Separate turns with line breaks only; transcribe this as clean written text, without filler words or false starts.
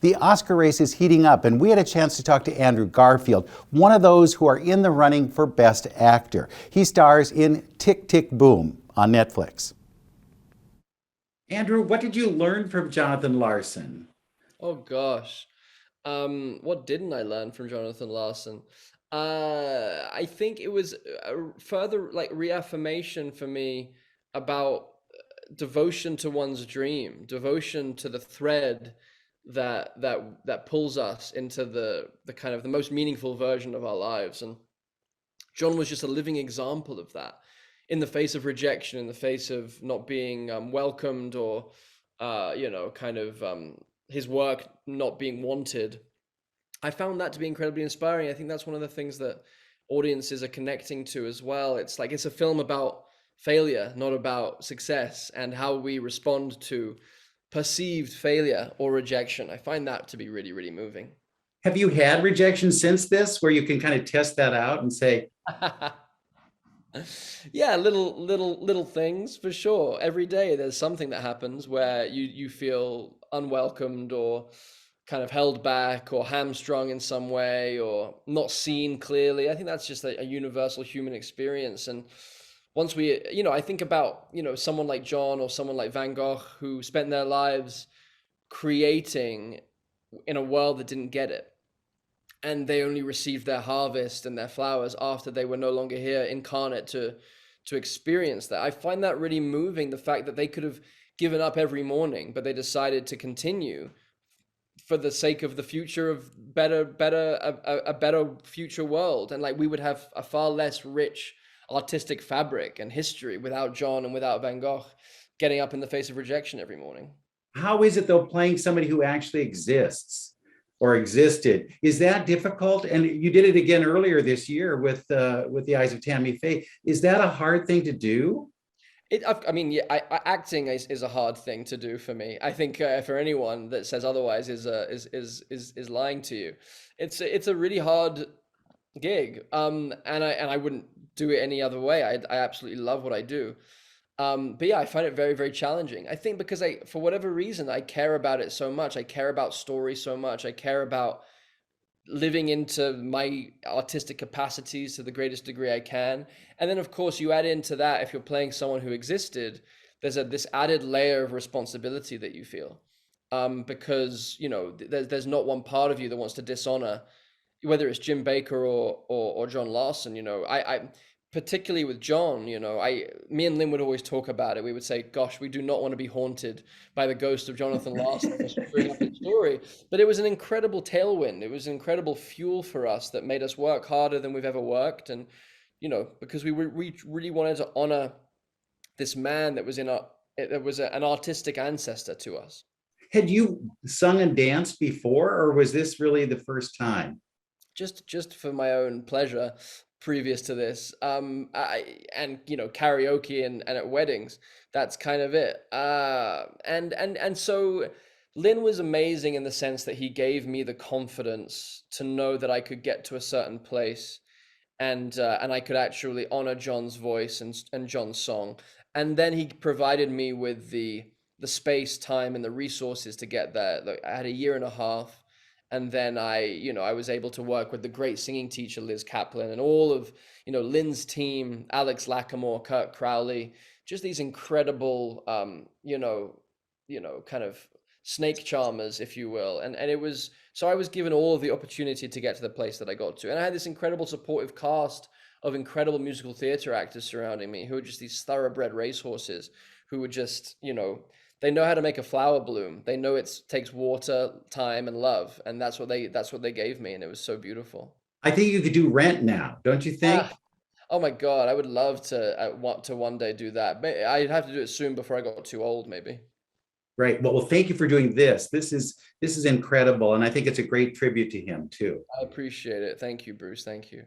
The Oscar race is heating up, and we had a chance to talk to Andrew Garfield, one of those who are in the running for Best Actor. He stars in Tick, Tick, Boom on Netflix. Andrew, what did you learn from Jonathan Larson?
Oh gosh. What didn't I learn from Jonathan Larson? I think it was a further like reaffirmation for me about devotion to one's dream, devotion to the thread that pulls us into the kind of the most meaningful version of our lives. And John was just a living example of that. In the face of rejection, in the face of not being welcomed, or his work not being wanted, I found that to be incredibly inspiring. I think that's one of the things that audiences are connecting to as well. It's like it's a film about failure, not about success, and how we respond to perceived failure or rejection. I find that to be really, really moving.
Have you had rejection since this, where you can kind of test that out and say,
Yeah, little things for sure. Every day there's something that happens where you feel unwelcomed, or kind of held back, or hamstrung in some way, or not seen clearly. I think that's just a universal human experience. And once I think about, someone like John or someone like Van Gogh, who spent their lives creating in a world that didn't get it, and they only received their harvest and their flowers after they were no longer here incarnate to experience that. I find that really moving, the fact that they could have given up every morning, but they decided to continue for the sake of the future of a better future world. And like, we would have a far less rich artistic fabric and history without John and without Van Gogh getting up in the face of rejection every morning.
how is it though playing somebody who actually exists or existed? Is that difficult? And you did it again earlier this year with The Eyes of Tammy Faye. Is that a hard thing to do?
I mean, yeah, acting is a hard thing to do for me. I think for anyone that says otherwise is lying to you. It's a really hard gig. And I wouldn't do it any other way. I absolutely love what I do. But yeah, I find it very, very challenging. I think because for whatever reason, I care about it so much. I care about story so much. I care about living into my artistic capacities to the greatest degree I can. And then, of course, you add into that, if you're playing someone who existed, there's this added layer of responsibility that you feel. Because, there's not one part of you that wants to dishonor, whether it's Jim Baker or John Larson. I particularly with John, me and Lynn would always talk about it. We would say, gosh, we do not want to be haunted by the ghost of Jonathan Larson for screwing up his story. But it was an incredible tailwind. It was an incredible fuel for us that made us work harder than we've ever worked. And, because we really wanted to honor this man that was an artistic ancestor to us.
Had you sung and danced before, or was this really the first time?
Just for my own pleasure previous to this, and karaoke and at weddings. That's kind of it. And so Lynn was amazing in the sense that he gave me the confidence to know that I could get to a certain place, and I could actually honor John's voice and John's song. And then he provided me with the space, time, and the resources to get there. Like, I had a year and a half, and then I was able to work with the great singing teacher Liz Kaplan, and all of Lynn's team, Alex Lackamore, Kurt Crowley, just these incredible kind of snake charmers, if you will. And it was, so I was given all of the opportunity to get to the place that I got to, and I had this incredible supportive cast of incredible musical theater actors surrounding me, who are just these thoroughbred racehorses, who were just they know how to make a flower bloom. They know it takes water, time, and love, and that's what they gave me, and it was so beautiful.
I think you could do Rent now, don't you think?
Ah, oh my God, I would love to want to one day do that. But I'd have to do it soon before I got too old, maybe.
Right. Well, thank you for doing this. This is incredible, and I think it's a great tribute to him too.
I appreciate it. Thank you, Bruce. Thank you.